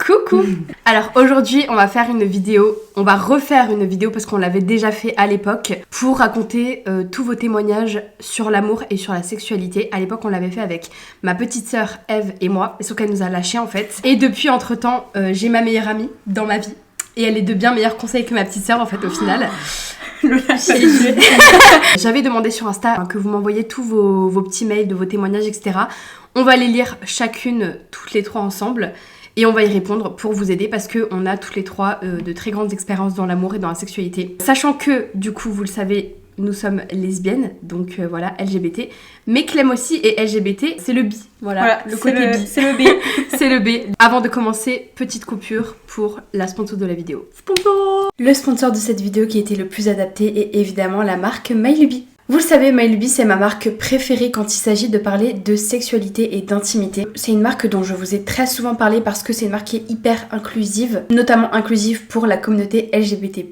Coucou. Alors aujourd'hui on va faire une vidéo, on va refaire une vidéo parce qu'on l'avait déjà fait à l'époque pour raconter tous vos témoignages sur l'amour et sur la sexualité. À l'époque on l'avait fait avec ma petite sœur Eve et moi, sauf qu'elle nous a lâchés en fait. Et depuis entre temps j'ai ma meilleure amie dans ma vie et elle est de bien meilleurs conseils que ma petite sœur en fait au final. J'avais demandé sur Insta que vous m'envoyiez tous vos petits mails de vos témoignages etc. On va les lire chacune toutes les trois ensemble. Et on va y répondre pour vous aider parce qu'on a toutes les trois de très grandes expériences dans l'amour et dans la sexualité. Sachant que, du coup, vous le savez, nous sommes lesbiennes, donc voilà, LGBT. Mais Clem aussi est LGBT, c'est le bi. Voilà le côté bi. C'est le B. C'est le B. Avant de commencer, petite coupure pour la sponsor de la vidéo. Sponsor. Le sponsor de cette vidéo qui était le plus adapté est évidemment la marque MyLuby. Vous le savez, MyLuby, c'est ma marque préférée quand il s'agit de parler de sexualité et d'intimité. C'est une marque dont je vous ai très souvent parlé parce que c'est une marque qui est hyper inclusive, notamment inclusive pour la communauté LGBT+,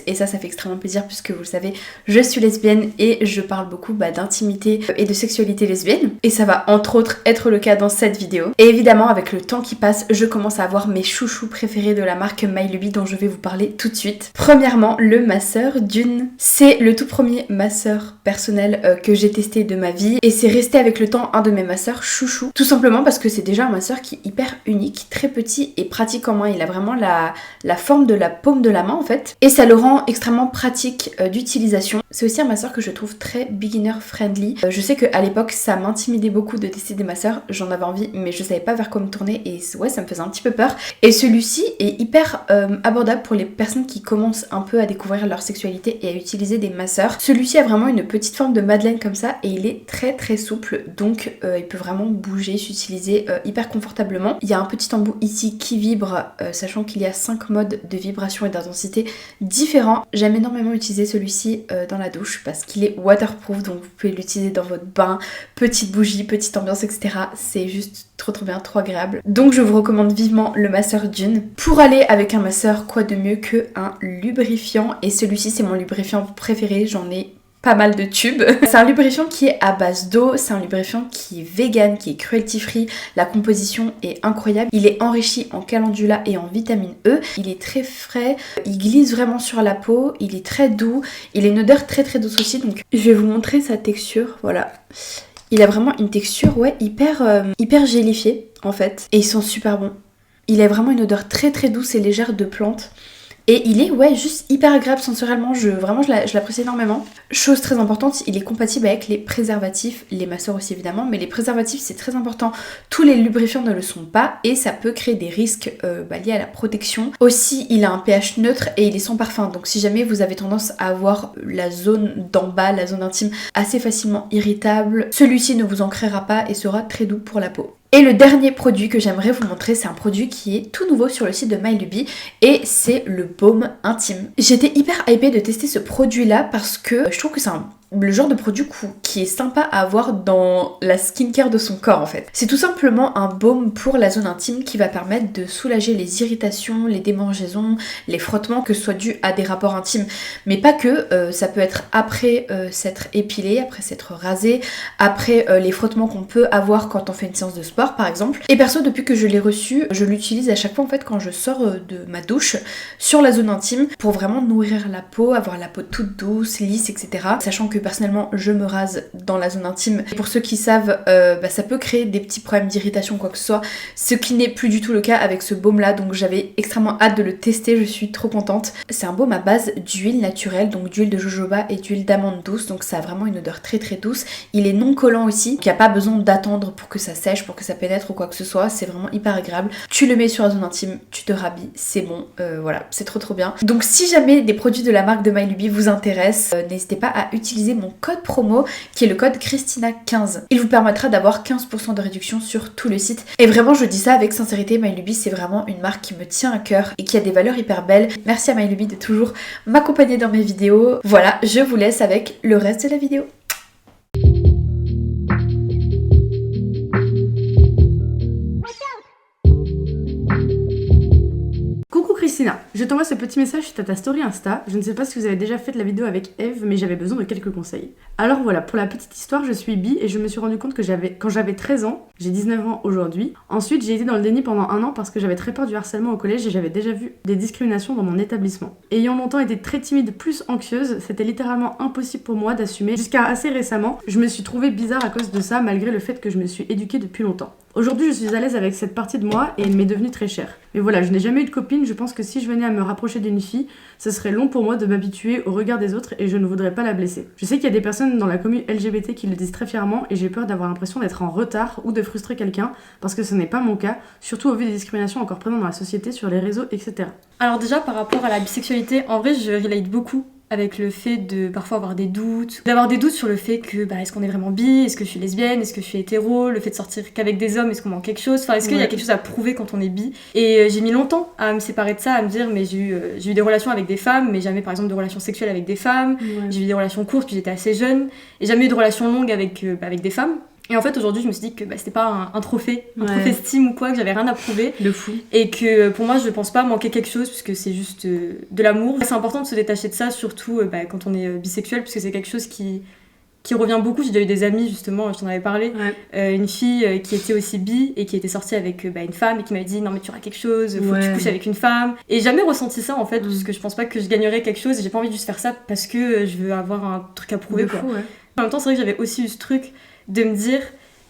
et ça fait extrêmement plaisir puisque vous le savez, je suis lesbienne et je parle beaucoup d'intimité et de sexualité lesbienne. Et ça va entre autres être le cas dans cette vidéo. Et évidemment, avec le temps qui passe, je commence à avoir mes chouchous préférés de la marque MyLuby dont je vais vous parler tout de suite. Premièrement, le masseur Dune. C'est le tout premier masseur personnel que j'ai testé de ma vie et c'est resté avec le temps un de mes masseurs chouchou, tout simplement parce que c'est déjà un masseur qui est hyper unique, très petit et pratique en main. Il a vraiment la forme de la paume de la main en fait et ça le rend extrêmement pratique d'utilisation. C'est aussi un masseur que je trouve très beginner friendly. Je sais qu'à l'époque ça m'intimidait beaucoup de tester des masseurs, j'en avais envie mais je savais pas vers quoi me tourner et ouais, ça me faisait un petit peu peur. Et celui-ci est hyper abordable pour les personnes qui commencent un peu à découvrir leur sexualité et à utiliser des masseurs. Celui-ci a vraiment une petite forme de madeleine comme ça et il est très très souple, donc il peut vraiment bouger, s'utiliser hyper confortablement. Il y a un petit embout ici qui vibre, sachant qu'il y a 5 modes de vibration et d'intensité différents. J'aime énormément utiliser celui-ci dans la douche parce qu'il est waterproof, donc vous pouvez l'utiliser dans votre bain, petite bougie, petite ambiance etc. C'est juste trop bien, trop agréable. Donc je vous recommande vivement le masseur Dune. Pour aller avec un masseur, quoi de mieux qu'un lubrifiant, et celui-ci c'est mon lubrifiant préféré, j'en ai pas mal de tubes. C'est un lubrifiant qui est à base d'eau, c'est un lubrifiant qui est vegan, qui est cruelty free, la composition est incroyable, il est enrichi en calendula et en vitamine E, il est très frais, il glisse vraiment sur la peau, il est très doux, il a une odeur très douce aussi, donc je vais vous montrer sa texture, voilà. Il a vraiment une texture hyper gélifiée en fait, et il sent super bon. Il a vraiment une odeur très douce et légère de plante. Et il est juste hyper agréable sensoriellement, je l'apprécie énormément. Chose très importante, il est compatible avec les préservatifs, les masseurs aussi évidemment, mais les préservatifs c'est très important. Tous les lubrifiants ne le sont pas et ça peut créer des risques liés à la protection. Aussi, il a un pH neutre et il est sans parfum, donc si jamais vous avez tendance à avoir la zone d'en bas, la zone intime, assez facilement irritable, celui-ci ne vous en créera pas et sera très doux pour la peau. Et le dernier produit que j'aimerais vous montrer, c'est un produit qui est tout nouveau sur le site de MyLuby et c'est le baume intime. J'étais hyper hypée de tester ce produit là parce que je trouve que c'est le genre de produit qui est sympa à avoir dans la skincare de son corps en fait. C'est tout simplement un baume pour la zone intime qui va permettre de soulager les irritations, les démangeaisons, les frottements que ce soit dû à des rapports intimes. Mais pas que, ça peut être après s'être épilé, après s'être rasé, après les frottements qu'on peut avoir quand on fait une séance de sport par exemple. Et perso, depuis que je l'ai reçu, je l'utilise à chaque fois en fait quand je sors de ma douche sur la zone intime pour vraiment nourrir la peau, avoir la peau toute douce, lisse etc. Sachant que personnellement je me rase dans la zone intime. Et pour ceux qui savent, ça peut créer des petits problèmes d'irritation quoi que ce soit, ce qui n'est plus du tout le cas avec ce baume là, donc j'avais extrêmement hâte de le tester, je suis trop contente. C'est un baume à base d'huile naturelle, donc d'huile de jojoba et d'huile d'amande douce, donc ça a vraiment une odeur très douce. Il est non collant aussi, donc il n'y a pas besoin d'attendre pour que ça sèche, pour que ça pénètre ou quoi que ce soit, c'est vraiment hyper agréable. Tu le mets sur la zone intime, tu te rhabilles, c'est bon, voilà, c'est trop bien. Donc si jamais des produits de la marque de MyLuby vous intéressent, n'hésitez pas à utiliser mon code promo qui est le code Christina15. Il vous permettra d'avoir 15% de réduction sur tout le site. Et vraiment je dis ça avec sincérité, MyLuby c'est vraiment une marque qui me tient à cœur et qui a des valeurs hyper belles. Merci à MyLuby de toujours m'accompagner dans mes vidéos. Voilà, je vous laisse avec le reste de la vidéo. Christina, je t'envoie ce petit message suite à ta story Insta. Je ne sais pas si vous avez déjà fait de la vidéo avec Eve, mais j'avais besoin de quelques conseils. Alors voilà, pour la petite histoire, je suis bi et je me suis rendu compte que quand j'avais 13 ans, j'ai 19 ans aujourd'hui. Ensuite, j'ai été dans le déni pendant 1 an parce que j'avais très peur du harcèlement au collège et j'avais déjà vu des discriminations dans mon établissement. Ayant longtemps été très timide, plus anxieuse, c'était littéralement impossible pour moi d'assumer. Jusqu'à assez récemment, je me suis trouvée bizarre à cause de ça, malgré le fait que je me suis éduquée depuis longtemps. Aujourd'hui, je suis à l'aise avec cette partie de moi et elle m'est devenue très chère. Mais voilà, je n'ai jamais eu de copine, je pense que si je venais à me rapprocher d'une fille, ce serait long pour moi de m'habituer au regard des autres et je ne voudrais pas la blesser. Je sais qu'il y a des personnes dans la commune LGBT qui le disent très fièrement et j'ai peur d'avoir l'impression d'être en retard ou de frustrer quelqu'un parce que ce n'est pas mon cas, surtout au vu des discriminations encore présentes dans la société, sur les réseaux, etc. Alors déjà, par rapport à la bisexualité, en vrai, je relate beaucoup avec le fait de parfois avoir des doutes, d'avoir des doutes sur le fait que est-ce qu'on est vraiment bi, est-ce que je suis lesbienne, est-ce que je suis hétéro, le fait de sortir qu'avec des hommes, est-ce qu'on manque quelque chose, enfin est-ce qu'il y a quelque chose à prouver quand on est bi. Et j'ai mis longtemps à me séparer de ça, à me dire mais j'ai eu des relations avec des femmes, mais jamais par exemple de relations sexuelles avec des femmes, j'ai eu des relations courtes puis j'étais assez jeune, et jamais eu de relations longues avec des femmes. Et en fait, aujourd'hui, je me suis dit que c'était pas un trophée, un trophée Steam ou quoi, que j'avais rien à prouver. De fou. Et que pour moi, je pense pas manquer quelque chose, puisque c'est juste de l'amour. C'est important de se détacher de ça, surtout quand on est bisexuel, puisque c'est quelque chose qui revient beaucoup. J'ai déjà eu des amis, justement, je t'en avais parlé, une fille qui était aussi bi et qui était sortie avec une femme et qui m'avait dit non mais tu auras quelque chose, faut que tu couches avec une femme. Et j'ai jamais ressenti ça en fait, parce que je pense pas que je gagnerais quelque chose et j'ai pas envie de juste faire ça parce que je veux avoir un truc à prouver. Quoi. En même temps, c'est vrai que j'avais aussi eu ce truc de me dire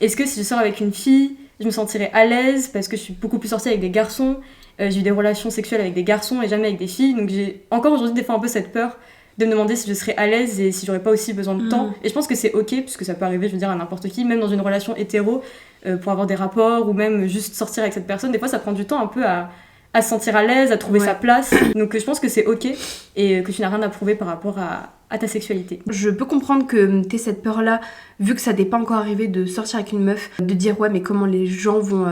est-ce que si je sors avec une fille, je me sentirais à l'aise parce que je suis beaucoup plus sortie avec des garçons, j'ai eu des relations sexuelles avec des garçons et jamais avec des filles, donc j'ai encore aujourd'hui des fois un peu cette peur de me demander si je serais à l'aise et si j'aurais pas aussi besoin de temps. Et je pense que c'est ok, puisque ça peut arriver, je veux dire, à n'importe qui, même dans une relation hétéro, pour avoir des rapports ou même juste sortir avec cette personne, des fois ça prend du temps un peu à se sentir à l'aise, à trouver sa place. Donc je pense que c'est ok et que tu n'as rien à prouver par rapport à ta sexualité. Je peux comprendre que t'aies cette peur-là, vu que ça t'est pas encore arrivé de sortir avec une meuf, de dire ouais mais comment les gens vont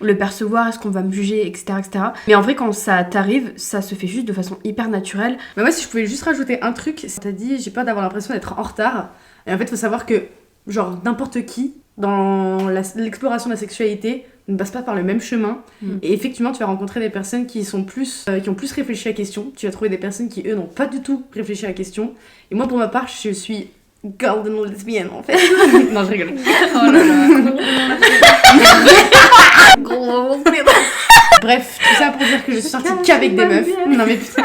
le percevoir, est-ce qu'on va me juger, etc., etc. Mais en vrai quand ça t'arrive, ça se fait juste de façon hyper naturelle. Mais moi si je pouvais juste rajouter un truc, t'as dit j'ai peur d'avoir l'impression d'être en retard. Et en fait faut savoir que genre n'importe qui dans l'exploration de la sexualité ne passe pas par le même chemin et effectivement tu vas rencontrer des personnes qui sont plus qui ont plus réfléchi à la question, tu vas trouver des personnes qui eux n'ont pas du tout réfléchi à la question et moi pour ma part je suis golden lesbienne en fait. Non je rigole. Oh là là. Bref, tout ça pour dire que je suis sortie qu'avec des meufs. Non mais putain.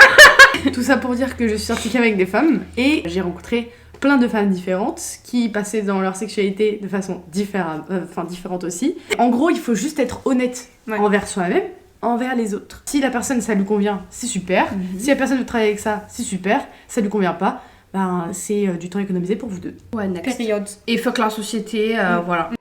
Tout ça pour dire que je suis sortie qu'avec des femmes et j'ai rencontré plein de femmes différentes qui passaient dans leur sexualité de façon différente aussi. En gros, il faut juste être honnête envers soi-même, envers les autres. Si la personne, ça lui convient, c'est super. Si la personne veut travailler avec ça, c'est super. Ça lui convient pas, c'est du temps économisé pour vous deux. Ouais, next. Période. Et fuck la société, voilà.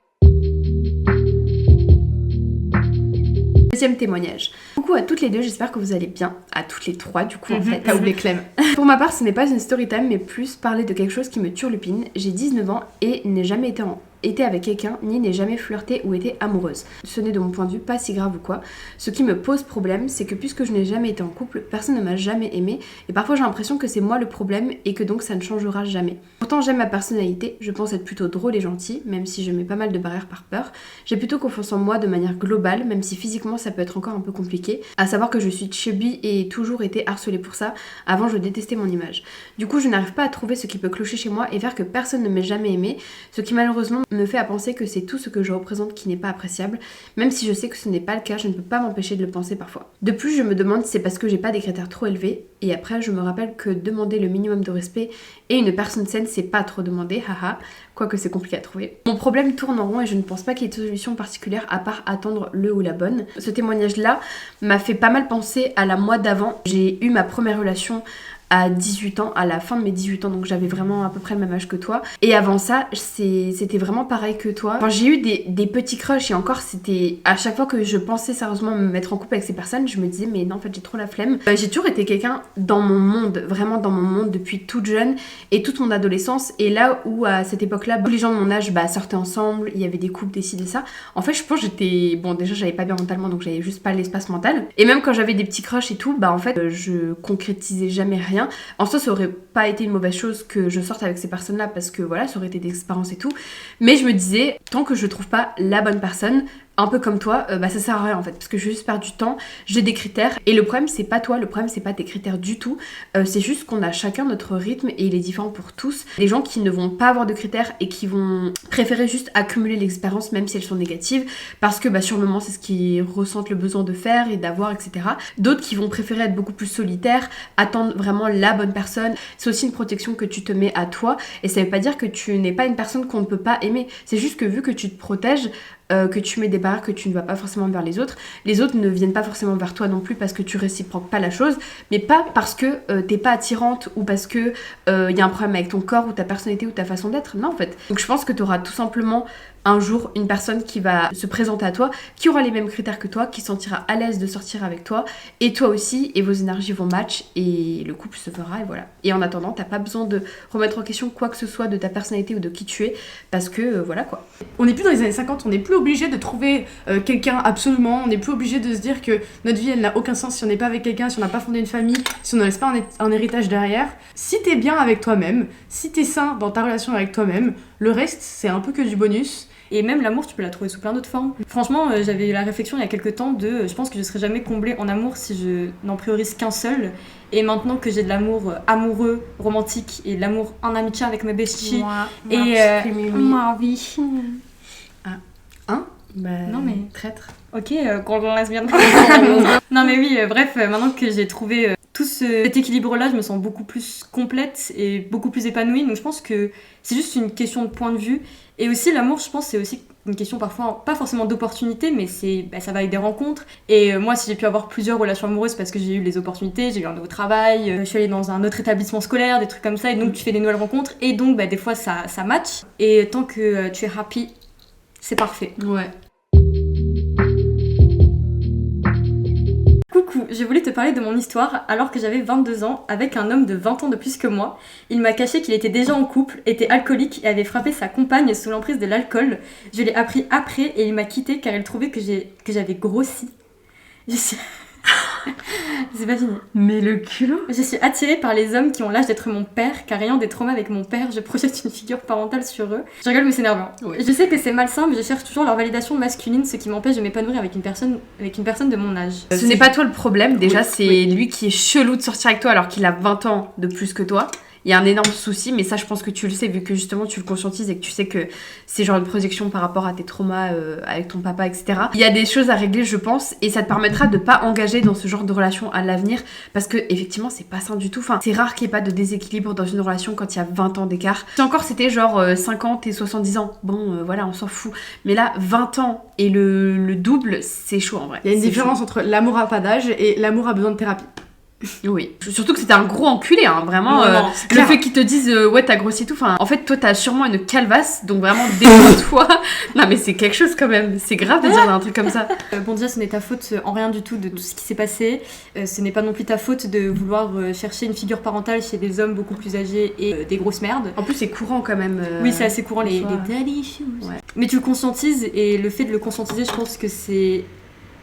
Deuxième témoignage. Coucou à toutes les deux, j'espère que vous allez bien. À toutes les trois, du coup, en fait. T'as oublié Clem. Pour ma part, ce n'est pas une story time, mais plus parler de quelque chose qui me turlupine. J'ai 19 ans et n'ai jamais été avec quelqu'un, ni n'ai jamais flirté ou été amoureuse. Ce n'est de mon point de vue pas si grave ou quoi. Ce qui me pose problème, c'est que puisque je n'ai jamais été en couple, personne ne m'a jamais aimée, et parfois j'ai l'impression que c'est moi le problème et que donc ça ne changera jamais. Pourtant j'aime ma personnalité, je pense être plutôt drôle et gentille, même si je mets pas mal de barrières par peur. J'ai plutôt confiance en moi de manière globale, même si physiquement ça peut être encore un peu compliqué. À savoir que je suis chubby et toujours été harcelée pour ça. Avant je détestais mon image. Du coup je n'arrive pas à trouver ce qui peut clocher chez moi et faire que personne ne m'ait jamais aimée, ce qui malheureusement me fait à penser que c'est tout ce que je représente qui n'est pas appréciable, même si je sais que ce n'est pas le cas, je ne peux pas m'empêcher de le penser parfois. De plus, je me demande si c'est parce que j'ai pas des critères trop élevés, et après je me rappelle que demander le minimum de respect et une personne saine c'est pas trop demander, haha, quoique c'est compliqué à trouver. Mon problème tourne en rond et je ne pense pas qu'il y ait de solution particulière à part attendre le ou la bonne. Ce témoignage là m'a fait pas mal penser à la moi d'avant. J'ai eu ma première relation à 18 ans, à la fin de mes 18 ans, donc j'avais vraiment à peu près le même âge que toi. Et avant ça, c'était vraiment pareil que toi. Enfin, j'ai eu des petits crushs et encore, c'était à chaque fois que je pensais sérieusement me mettre en couple avec ces personnes, je me disais mais non, en fait j'ai trop la flemme. J'ai toujours été quelqu'un dans mon monde, vraiment dans mon monde depuis toute jeune et toute mon adolescence. Et là où à cette époque-là, tous les gens de mon âge sortaient ensemble, il y avait des couples, des ci, des ça. En fait, je pense que j'étais... Bon, déjà j'avais pas bien mentalement, donc j'avais juste pas l'espace mental. Et même quand j'avais des petits crushs et tout, en fait, je concrétisais jamais rien. En soi, ça aurait pas été une mauvaise chose que je sorte avec ces personnes-là parce que voilà, ça aurait été des expériences et tout. Mais je me disais, tant que je trouve pas la bonne personne, un peu comme toi, ça sert à rien en fait, parce que je vais juste perdre du temps, j'ai des critères, et le problème c'est pas toi, le problème c'est pas tes critères du tout, c'est juste qu'on a chacun notre rythme et il est différent pour tous. Les gens qui ne vont pas avoir de critères et qui vont préférer juste accumuler l'expérience même si elles sont négatives, parce que sur le moment c'est ce qu'ils ressentent le besoin de faire et d'avoir, etc. D'autres qui vont préférer être beaucoup plus solitaires, attendre vraiment la bonne personne. C'est aussi une protection que tu te mets à toi, et ça veut pas dire que tu n'es pas une personne qu'on ne peut pas aimer, c'est juste que vu que tu te protèges, que tu mets des barrières, que tu ne vas pas forcément vers les autres ne viennent pas forcément vers toi non plus parce que tu réciproques pas la chose, mais pas parce que t'es pas attirante ou parce que y a un problème avec ton corps ou ta personnalité ou ta façon d'être, non en fait. Donc je pense que tu auras tout simplement un jour une personne qui va se présenter à toi, qui aura les mêmes critères que toi, qui se sentira à l'aise de sortir avec toi, et toi aussi, et vos énergies vont match, et le couple se fera, et voilà. Et en attendant, t'as pas besoin de remettre en question quoi que ce soit de ta personnalité ou de qui tu es, parce que voilà quoi. On n'est plus dans les années 50, on n'est plus obligé de trouver quelqu'un absolument, on n'est plus obligé de se dire que notre vie elle n'a aucun sens si on n'est pas avec quelqu'un, si on n'a pas fondé une famille, si on ne laisse pas un héritage derrière. Si t'es bien avec toi-même, si t'es sain dans ta relation avec toi-même, le reste c'est un peu que du bonus. Et même l'amour, tu peux la trouver sous plein d'autres formes. Franchement, j'avais eu la réflexion il y a quelques temps je pense que je serais jamais comblée en amour si je n'en priorise qu'un seul. Et maintenant que j'ai de l'amour amoureux, romantique, et de l'amour en amitié avec mes besties, ma vie. Non mais traître. Ok, quand on laisse bien. Non mais oui, bref, maintenant que j'ai trouvé tout cet équilibre-là, je me sens beaucoup plus complète et beaucoup plus épanouie. Donc je pense que c'est juste une question de point de vue. Et aussi l'amour, je pense, c'est aussi une question parfois, pas forcément d'opportunité, mais ça va avec des rencontres. Et moi, si j'ai pu avoir plusieurs relations amoureuses, parce que j'ai eu les opportunités, j'ai eu un nouveau travail, je suis allée dans un autre établissement scolaire, des trucs comme ça, et donc tu fais des nouvelles rencontres, et donc des fois ça match. Et tant que tu es happy, c'est parfait. Ouais. Coucou, je voulais te parler de mon histoire alors que j'avais 22 ans avec un homme de 20 ans de plus que moi. Il m'a caché qu'il était déjà en couple, était alcoolique et avait frappé sa compagne sous l'emprise de l'alcool. Je l'ai appris après et il m'a quitté car il trouvait que j'avais grossi. C'est pas fini. Mais le culot. Je suis attirée par les hommes qui ont l'âge d'être mon père, car ayant des traumas avec mon père, je projette une figure parentale sur eux. Je rigole mais c'est énervant. Oui. Je sais que c'est malsain, mais je cherche toujours leur validation masculine, ce qui m'empêche de m'épanouir avec une personne de mon âge. Ce n'est pas toi le problème, déjà c'est lui qui est chelou de sortir avec toi alors qu'il a 20 ans de plus que toi. Il y a un énorme souci, mais ça je pense que tu le sais vu que justement tu le conscientises et que tu sais que c'est genre une projection par rapport à tes traumas avec ton papa, etc. Il y a des choses à régler je pense, et ça te permettra de pas engager dans ce genre de relation à l'avenir, parce que effectivement c'est pas sain du tout. Enfin, c'est rare qu'il n'y ait pas de déséquilibre dans une relation quand il y a 20 ans d'écart. Si encore c'était genre 50 et 70 ans, bon voilà on s'en fout. Mais là 20 ans et le double, c'est chaud en vrai. Il y a une différence entre l'amour à pas d'âge et l'amour à besoin de thérapie. Oui, surtout que c'était un gros enculé, hein, vraiment. Non, le fait qu'ils te disent ouais t'as grossi et tout, enfin en fait toi t'as sûrement une calvasse, donc vraiment défends-toi. Non mais c'est quelque chose quand même, c'est grave de dire un truc comme ça. Bon déjà ce n'est ta faute en rien du tout de tout ce qui s'est passé, ce n'est pas non plus ta faute de vouloir chercher une figure parentale chez des hommes beaucoup plus âgés et des grosses merdes. En plus c'est courant quand même. Oui c'est assez courant les daddy issues. Ouais. Mais tu le conscientises, et le fait de le conscientiser je pense que c'est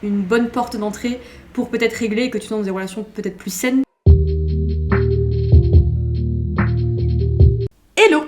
une bonne porte d'entrée pour peut-être régler et que tu sois dans des relations peut-être plus saines. Hello.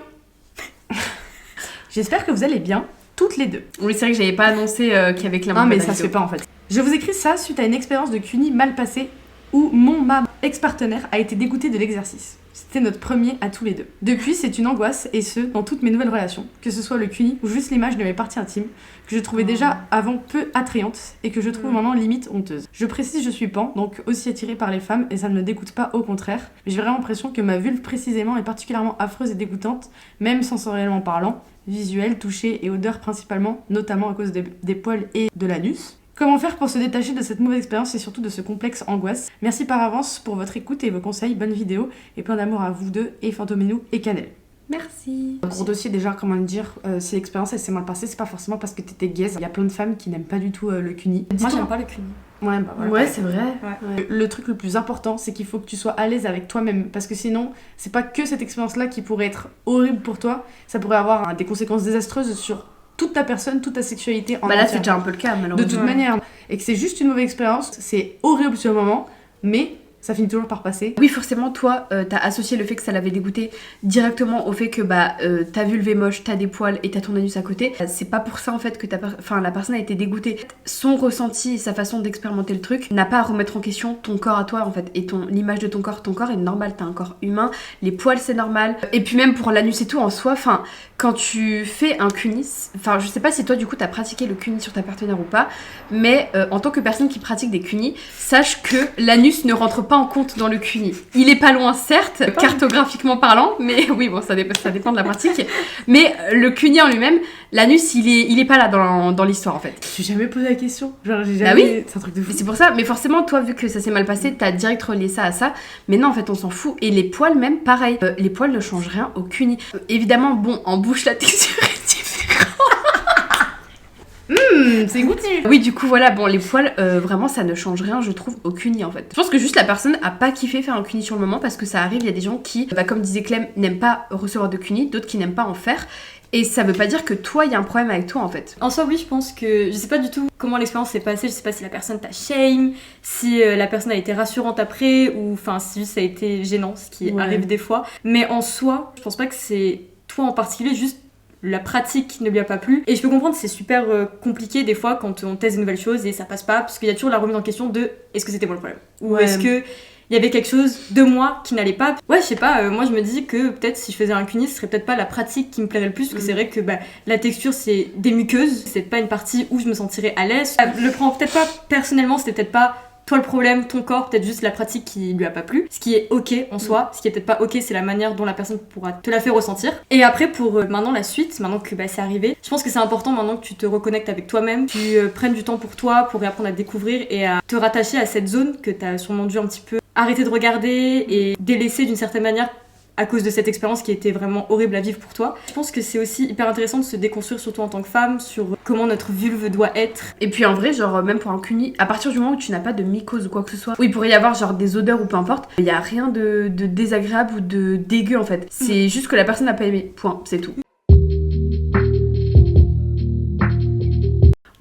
J'espère que vous allez bien, toutes les deux. Oui, c'est vrai que j'avais pas annoncé qu'il y avait Clément. Ah mais ça se fait pas en fait. Je vous écris ça suite à une expérience de CUNY mal passée où ma ex-partenaire a été dégoûté de l'exercice. C'était notre premier à tous les deux. Depuis, c'est une angoisse, et ce, dans toutes mes nouvelles relations, que ce soit le CUNY ou juste l'image de mes parties intimes, que je trouvais déjà avant peu attrayante et que je trouve maintenant limite honteuse. Je précise, je suis pan, donc aussi attirée par les femmes, et ça ne me dégoûte pas, au contraire. Mais j'ai vraiment l'impression que ma vulve précisément est particulièrement affreuse et dégoûtante, même sensoriellement parlant, visuel, toucher et odeur principalement, notamment à cause des poils et de l'anus. Comment faire pour se détacher de cette mauvaise expérience et surtout de ce complexe angoisse? Merci par avance pour votre écoute et vos conseils, bonne vidéo et plein d'amour à vous deux et Fantominou et Cannelle. Merci. Gros dossier déjà, comment le dire, si l'expérience elle s'est mal passée, c'est pas forcément parce que t'étais gaze. Il y a plein de femmes qui n'aiment pas du tout le CUNY. Moi j'aime pas le CUNY. Ouais, bah voilà. Ouais, c'est vrai. Ouais. Le truc le plus important, c'est qu'il faut que tu sois à l'aise avec toi-même, parce que sinon, c'est pas que cette expérience-là qui pourrait être horrible pour toi, ça pourrait avoir des conséquences désastreuses sur toute ta personne, toute ta sexualité en Bah là c'est déjà un peu le cas malheureusement. De toute manière, et que c'est juste une mauvaise expérience, c'est horrible sur le moment, mais ça finit toujours par passer. Oui, forcément, toi, t'as associé le fait que ça l'avait dégoûté directement au fait que ta vulve est moche, t'as des poils et t'as ton anus à côté. C'est pas pour ça en fait que la personne a été dégoûtée. Son ressenti et sa façon d'expérimenter le truc n'a pas à remettre en question ton corps à toi en fait et l'image de ton corps est normal, t'as un corps humain, les poils c'est normal. Et puis même pour l'anus et tout en soi, enfin quand tu fais un cunis, enfin je sais pas si toi du coup t'as pratiqué le cunis sur ta partenaire ou pas, mais en tant que personne qui pratique des cunis, sache que l'anus ne rentre pas en compte dans le cunis. Il est pas loin certes, cartographiquement parlant, mais oui bon ça dépend de la pratique, mais le cunis en lui-même, l'anus il est pas là dans l'histoire en fait. Je me suis jamais posé la question, genre j'ai jamais... Ah oui, c'est un truc de fou. C'est pour ça, mais forcément toi vu que ça s'est mal passé, t'as direct relié ça à ça, mais non en fait on s'en fout. Et les poils même pareil, les poils ne changent rien au cunis. Évidemment bon en bouche la texture est différente. C'est goûtu. Oui du coup voilà, bon les poils vraiment ça ne change rien je trouve au cunis en fait. Je pense que juste la personne a pas kiffé faire un cunis sur le moment parce que ça arrive, il y a des gens qui, comme disait Clem, n'aiment pas recevoir de cunis, d'autres qui n'aiment pas en faire. Et ça veut pas dire que toi, il y a un problème avec toi en fait. En soi, oui, je pense que. Je sais pas du tout comment l'expérience s'est passée, je sais pas si la personne t'a shame, si la personne a été rassurante après, ou enfin, si juste ça a été gênant, ce qui arrive des fois. Mais en soi, je pense pas que c'est toi en particulier, juste la pratique ne lui a pas plu. Et je peux comprendre, c'est super compliqué des fois quand on teste de nouvelles choses et ça passe pas, parce qu'il y a toujours la remise en question de est-ce que c'était moi le problème ? Ou est-ce que. Il y avait quelque chose de moi qui n'allait pas. Ouais, je sais pas, moi je me dis que peut-être si je faisais un cunis, ce serait peut-être pas la pratique qui me plairait le plus, parce que c'est vrai que la texture c'est des muqueuses, c'est pas une partie où je me sentirais à l'aise. Je le prends peut-être pas personnellement, c'était peut-être pas toi le problème, ton corps, peut-être juste la pratique qui lui a pas plu. Ce qui est ok en soi, ce qui est peut-être pas ok, c'est la manière dont la personne pourra te la faire ressentir. Et après pour maintenant la suite, maintenant que c'est arrivé, je pense que c'est important maintenant que tu te reconnectes avec toi-même, tu prennes du temps pour toi, pour réapprendre à te découvrir et à te rattacher à cette zone que t'as sûrement dû un petit peu arrêter de regarder et délaisser d'une certaine manière à cause de cette expérience qui était vraiment horrible à vivre pour toi. Je pense que c'est aussi hyper intéressant de se déconstruire, surtout en tant que femme, sur comment notre vulve doit être. Et puis en vrai, genre même pour un cunis, à partir du moment où tu n'as pas de mycose ou quoi que ce soit, où il pourrait y avoir genre des odeurs ou peu importe, il y a rien de désagréable ou de dégueu en fait. C'est juste que la personne n'a pas aimé, point, c'est tout.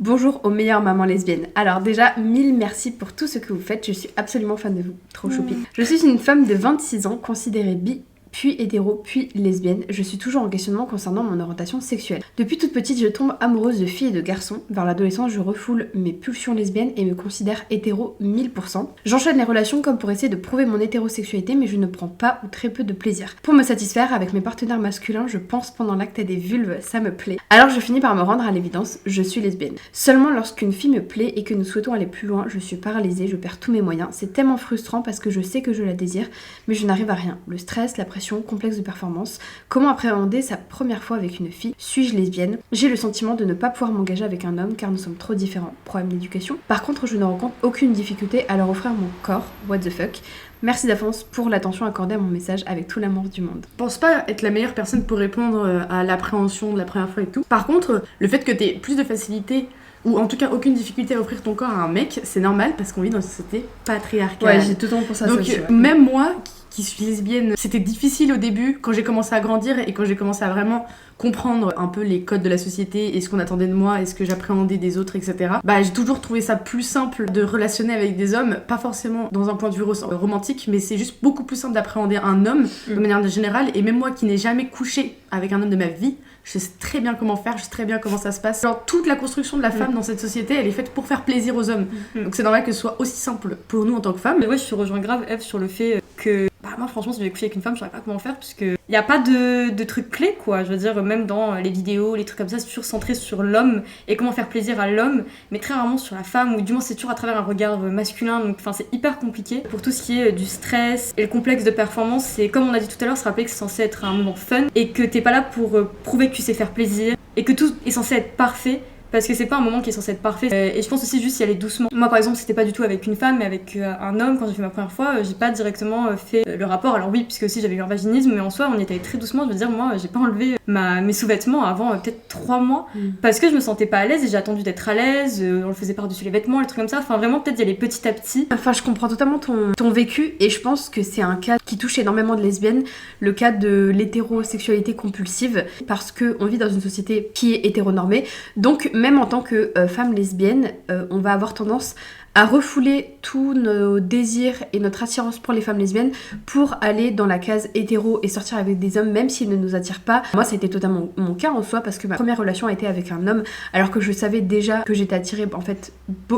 Bonjour aux meilleures mamans lesbiennes. Alors déjà, 1000 merci pour tout ce que vous faites, je suis absolument fan de vous, trop choupi. Je suis une femme de 26 ans, considérée bi, puis hétéro, puis lesbienne. Je suis toujours en questionnement concernant mon orientation sexuelle. Depuis toute petite, je tombe amoureuse de filles et de garçons. Vers l'adolescence, je refoule mes pulsions lesbiennes et me considère hétéro 1000%. J'enchaîne les relations comme pour essayer de prouver mon hétérosexualité, mais je ne prends pas ou très peu de plaisir. Pour me satisfaire, avec mes partenaires masculins, je pense pendant l'acte à des vulves, ça me plaît. Alors je finis par me rendre à l'évidence, je suis lesbienne. Seulement lorsqu'une fille me plaît et que nous souhaitons aller plus loin, je suis paralysée, je perds tous mes moyens. C'est tellement frustrant parce que je sais que je la désire, mais je n'arrive à rien. Le stress, la pression, complexe de performance. Comment appréhender sa première fois avec une fille? Suis-je lesbienne? J'ai le sentiment de ne pas pouvoir m'engager avec un homme car nous sommes trop différents. Problème d'éducation. Par contre, je ne rencontre aucune difficulté à leur offrir mon corps. What the fuck? Merci d'avance pour l'attention accordée à mon message avec tout l'amour du monde. Je pense pas être la meilleure personne pour répondre à l'appréhension de la première fois et tout. Par contre, le fait que t'aies plus de facilité ou en tout cas aucune difficulté à offrir ton corps à un mec, c'est normal parce qu'on vit dans une société patriarcale. Ouais, j'ai tout le temps pour ça. Donc aussi, ouais. même moi qui suis lesbienne, c'était difficile au début quand j'ai commencé à grandir et quand j'ai commencé à vraiment comprendre un peu les codes de la société et ce qu'on attendait de moi et ce que j'appréhendais des autres, etc. J'ai toujours trouvé ça plus simple de relationner avec des hommes, pas forcément dans un point de vue romantique, mais c'est juste beaucoup plus simple d'appréhender un homme de manière générale. Et même moi qui n'ai jamais couché avec un homme de ma vie, je sais très bien comment faire, je sais très bien comment ça se passe. Genre, toute la construction de la femme dans cette société, elle est faite pour faire plaisir aux hommes. Donc c'est normal que ce soit aussi simple pour nous en tant que femmes. Mais ouais, je te rejoins grave, Eve, sur le fait que moi franchement si je devais coucher avec une femme je saurais pas comment faire parce que y a pas de trucs clés quoi. Je veux dire même dans les vidéos, les trucs comme ça, c'est toujours centré sur l'homme et comment faire plaisir à l'homme, mais très rarement sur la femme, ou du moins c'est toujours à travers un regard masculin. Donc enfin c'est hyper compliqué. Pour tout ce qui est du stress et le complexe de performance, c'est comme on a dit tout à l'heure, se rappeler que c'est censé être un moment fun et que t'es pas là pour prouver que tu sais faire plaisir et que tout est censé être parfait. Parce que c'est pas un moment qui est censé être parfait. Et je pense aussi juste y aller doucement. Moi par exemple c'était pas du tout avec une femme mais avec un homme. Quand j'ai fait ma première fois, j'ai pas directement fait le rapport. Alors oui, puisque aussi j'avais eu un vaginisme, mais en soi on y était allé très doucement. Je veux dire, moi j'ai pas enlevé mes sous-vêtements avant peut-être 3 mois parce que je me sentais pas à l'aise et j'ai attendu d'être à l'aise. On le faisait par-dessus les vêtements, les trucs comme ça. Enfin vraiment peut-être y aller petit à petit. Enfin je comprends totalement ton vécu et je pense que c'est un cas qui touche énormément de lesbiennes, le cas de l'hétérosexualité compulsive, parce qu'on vit dans une société qui est hétéronormée. Donc même en tant que femme lesbienne, on va avoir tendance à refouler tous nos désirs et notre attirance pour les femmes lesbiennes pour aller dans la case hétéro et sortir avec des hommes même s'ils ne nous attirent pas. Moi ça a été totalement mon cas en soi parce que ma première relation a été avec un homme alors que je savais déjà que j'étais attirée en fait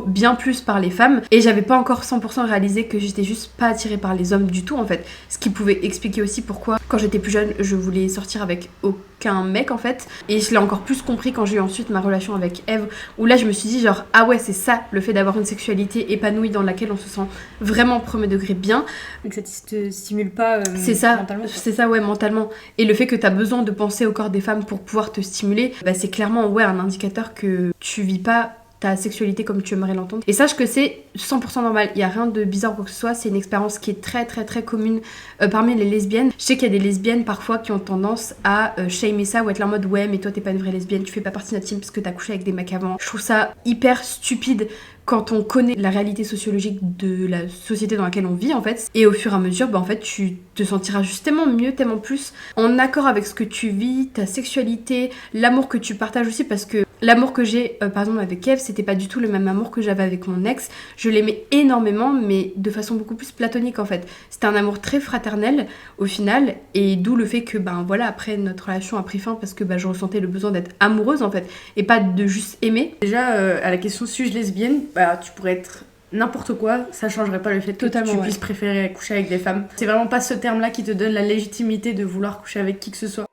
bien plus par les femmes et j'avais pas encore 100% réalisé que j'étais juste pas attirée par les hommes du tout en fait. Ce qui pouvait expliquer aussi pourquoi quand j'étais plus jeune je voulais sortir avec aucun mec en fait et je l'ai encore plus compris quand j'ai eu ensuite ma relation avec Eve où là je me suis dit genre ah ouais c'est ça le fait d'avoir une sexualité épanouie dans laquelle on se sent vraiment premier degré bien. Donc ça te stimule pas c'est ça, mentalement quoi. C'est ça ouais mentalement. Et le fait que t'as besoin de penser au corps des femmes pour pouvoir te stimuler, bah, c'est clairement ouais un indicateur que tu vis pas ta sexualité comme tu aimerais l'entendre. Et sache que c'est 100% normal, il n'y a rien de bizarre ou quoi que ce soit, c'est une expérience qui est très très très commune parmi les lesbiennes. Je sais qu'il y a des lesbiennes parfois qui ont tendance à shamer ça ou être là en mode ouais mais toi t'es pas une vraie lesbienne, tu fais pas partie de notre team parce que t'as couché avec des mecs avant. Je trouve ça hyper stupide quand on connaît la réalité sociologique de la société dans laquelle on vit en fait, et au fur et à mesure, bah en fait tu te sentiras juste tellement mieux, tellement plus en accord avec ce que tu vis, ta sexualité, l'amour que tu partages aussi parce que l'amour que j'ai par exemple avec Kev, c'était pas du tout le même amour que j'avais avec mon ex, je l'aimais énormément mais de façon beaucoup plus platonique en fait. C'était un amour très fraternel au final et d'où le fait que ben voilà après notre relation a pris fin parce que bah, je ressentais le besoin d'être amoureuse en fait et pas de juste aimer. Déjà à la question suis-je lesbienne, bah tu pourrais être n'importe quoi, ça changerait pas le fait que totalement, tu puisses préférer coucher avec des femmes. C'est vraiment pas ce terme-là qui te donne la légitimité de vouloir coucher avec qui que ce soit.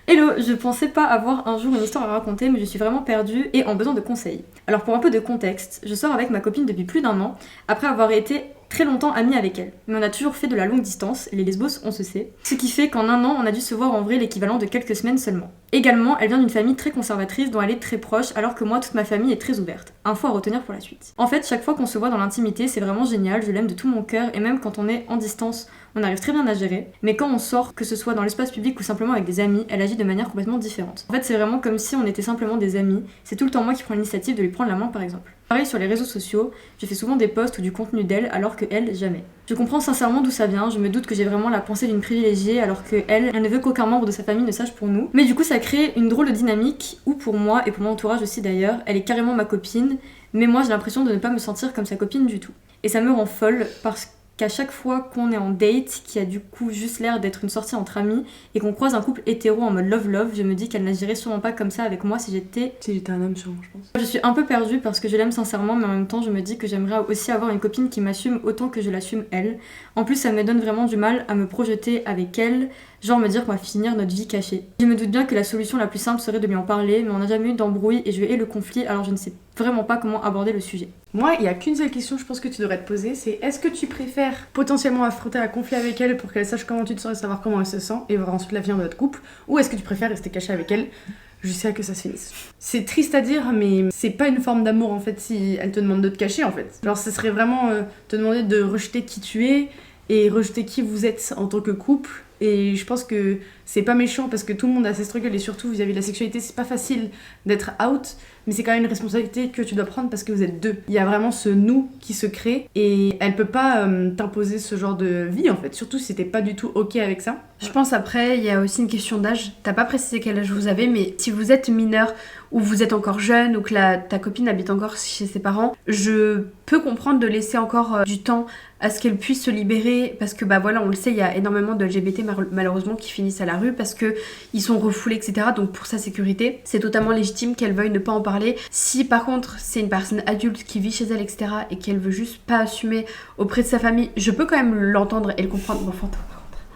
Hello, je pensais pas avoir un jour une histoire à raconter, mais je suis vraiment perdue et en besoin de conseils. Alors pour un peu de contexte, je sors avec ma copine depuis plus d'1 an, après avoir été très longtemps amie avec elle. Mais on a toujours fait de la longue distance, les lesbos on se sait, ce qui fait qu'en 1 an on a dû se voir en vrai l'équivalent de quelques semaines seulement. Également, elle vient d'une famille très conservatrice dont elle est très proche, alors que moi toute ma famille est très ouverte. Info à retenir pour la suite. En fait, chaque fois qu'on se voit dans l'intimité, c'est vraiment génial, je l'aime de tout mon cœur, et même quand on est en distance, on arrive très bien à gérer, mais quand on sort, que ce soit dans l'espace public ou simplement avec des amis, elle agit de manière complètement différente. En fait, c'est vraiment comme si on était simplement des amis, c'est tout le temps moi qui prends l'initiative de lui prendre la main par exemple. Pareil sur les réseaux sociaux, je fais souvent des posts ou du contenu d'elle alors que elle, jamais. Je comprends sincèrement d'où ça vient, je me doute que j'ai vraiment la pensée d'une privilégiée alors que elle ne veut qu'aucun membre de sa famille ne sache pour nous. Mais du coup ça crée une drôle de dynamique où pour moi et pour mon entourage aussi d'ailleurs, elle est carrément ma copine, mais moi j'ai l'impression de ne pas me sentir comme sa copine du tout. Et ça me rend folle parce qu'à chaque fois qu'on est en date, qui a du coup juste l'air d'être une sortie entre amis, et qu'on croise un couple hétéro en mode love-love, je me dis qu'elle n'agirait sûrement pas comme ça avec moi si j'étais un homme sûrement, je pense. Je suis un peu perdue parce que je l'aime sincèrement, mais en même temps je me dis que j'aimerais aussi avoir une copine qui m'assume autant que je l'assume elle. En plus ça me donne vraiment du mal à me projeter avec elle, genre me dire qu'on va finir notre vie cachée. Je me doute bien que la solution la plus simple serait de lui en parler, mais on n'a jamais eu d'embrouille et je hais le conflit, alors je ne sais vraiment pas comment aborder le sujet. Moi, il y a qu'une seule question je pense que tu devrais te poser, c'est est-ce que tu préfères potentiellement affronter un conflit avec elle pour qu'elle sache comment tu te sens et savoir comment elle se sent et voir ensuite la vie en mode couple, ou est-ce que tu préfères rester caché avec elle jusqu'à que ça se finisse? C'est triste à dire, mais c'est pas une forme d'amour en fait si elle te demande de te cacher en fait. Genre ce serait vraiment te demander de rejeter qui tu es et rejeter qui vous êtes en tant que couple. Et je pense que c'est pas méchant parce que tout le monde a ses struggles et surtout vis-à-vis de la sexualité, c'est pas facile d'être out, mais c'est quand même une responsabilité que tu dois prendre parce que vous êtes deux. Il y a vraiment ce nous qui se crée et elle peut pas t'imposer ce genre de vie en fait, surtout si t'es pas du tout ok avec ça. Je pense après, il y a aussi une question d'âge. T'as pas précisé quel âge vous avez, mais si vous êtes mineur ou vous êtes encore jeune ou que ta copine habite encore chez ses parents, je peux comprendre de laisser encore du temps à ce qu'elle puisse se libérer parce que bah voilà, on le sait, il y a énormément de LGBT malheureusement qui finissent à la rue parce que ils sont refoulés, etc. Donc pour sa sécurité, c'est totalement légitime qu'elle veuille ne pas en parler. Si par contre c'est une personne adulte qui vit chez elle, etc. et qu'elle veut juste pas assumer auprès de sa famille, je peux quand même l'entendre et le comprendre. Bon,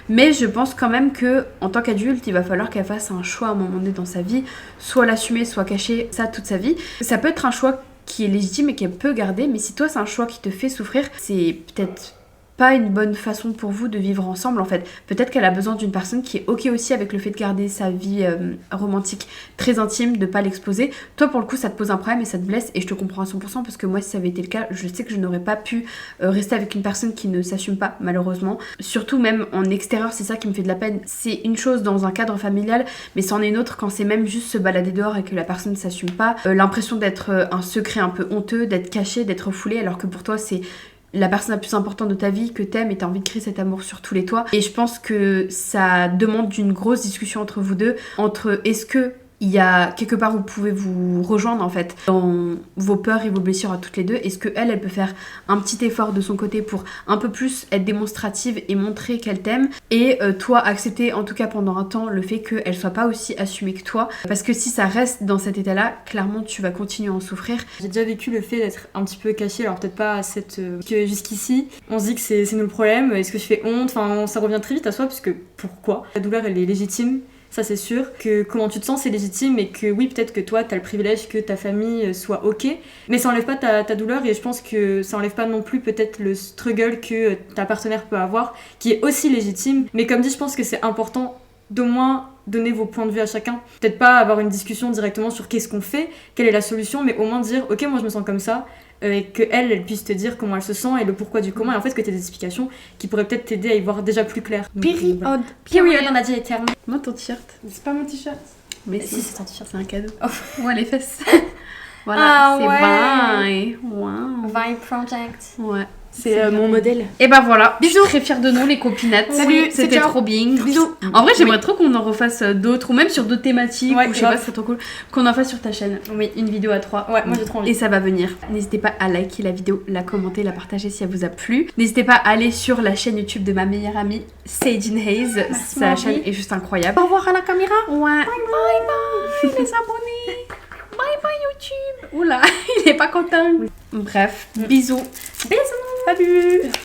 mais je pense quand même que en tant qu'adulte, il va falloir qu'elle fasse un choix à un moment donné dans sa vie, soit l'assumer, soit cacher ça toute sa vie. Ça peut être un choix qui est légitime et qu'elle peut garder, mais si toi c'est un choix qui te fait souffrir, c'est peut-être pas une bonne façon pour vous de vivre ensemble en fait. Peut-être qu'elle a besoin d'une personne qui est ok aussi avec le fait de garder sa vie romantique très intime, de pas l'exposer. Toi pour le coup ça te pose un problème et ça te blesse et je te comprends à 100% parce que moi si ça avait été le cas, je sais que je n'aurais pas pu rester avec une personne qui ne s'assume pas malheureusement. Surtout même en extérieur, c'est ça qui me fait de la peine. C'est une chose dans un cadre familial, mais c'en est une autre quand c'est même juste se balader dehors et que la personne ne s'assume pas. L'impression d'être un secret un peu honteux, d'être caché, d'être refoulé alors que pour toi c'est la personne la plus importante de ta vie que t'aimes et t'as envie de créer cet amour sur tous les toits. Et je pense que ça demande une grosse discussion entre vous deux, entre est-ce que il y a quelque part où vous pouvez vous rejoindre en fait dans vos peurs et vos blessures à toutes les deux. Est-ce que elle peut faire un petit effort de son côté pour un peu plus être démonstrative et montrer qu'elle t'aime, et toi accepter en tout cas pendant un temps le fait qu'elle soit pas aussi assumée que toi, parce que si ça reste dans cet état là, clairement tu vas continuer à en souffrir. J'ai déjà vécu le fait d'être un petit peu cachée, alors peut-être pas à cette... que jusqu'ici, on se dit que c'est nous le problème, est-ce que je fais honte, enfin ça revient très vite à soi, parce que pourquoi ? La douleur elle est légitime. Ça c'est sûr, que comment tu te sens c'est légitime, et que oui peut-être que toi t'as le privilège que ta famille soit ok, mais ça enlève pas ta douleur, et je pense que ça enlève pas non plus peut-être le struggle que ta partenaire peut avoir, qui est aussi légitime, mais comme dit je pense que c'est important d'au moins donner vos points de vue à chacun, peut-être pas avoir une discussion directement sur qu'est-ce qu'on fait, quelle est la solution, mais au moins dire ok moi je me sens comme ça, et qu'elle puisse te dire comment elle se sent et le pourquoi du comment, et en fait que tu aies des explications qui pourraient peut-être t'aider à y voir déjà plus clair. Période. Period, on a dit les termes. Moi ton t-shirt. C'est pas mon t-shirt. Mais Si, c'est ton t-shirt. c'est un cadeau. Oh. Ouais, les fesses. Voilà, Ah, c'est ouais. Wow. Vibe Project. Ouais. C'est mon modèle. Et bah voilà, Bisous. je suis très fière de nous les copinettes. Salut, c'était ciao. trop bien. Bisous. En vrai, j'aimerais trop qu'on en refasse d'autres, ou même sur d'autres thématiques, Ouais, ou je sais pas, grave. c'est trop cool. Qu'on en fasse sur ta chaîne. Oui. Une vidéo à 3. Ouais, moi j'ai trop envie. Et ça va venir. N'hésitez pas à liker la vidéo, la commenter, la partager si elle vous a plu. N'hésitez pas à aller sur la chaîne YouTube de ma meilleure amie, Seijin Hayes. Sa Marie. chaîne est juste incroyable. Au revoir à la caméra. Ouais. Bye bye les abonnés. Bye bye YouTube. Oula, il est pas content. Bref, bisous. Bisous. Salut.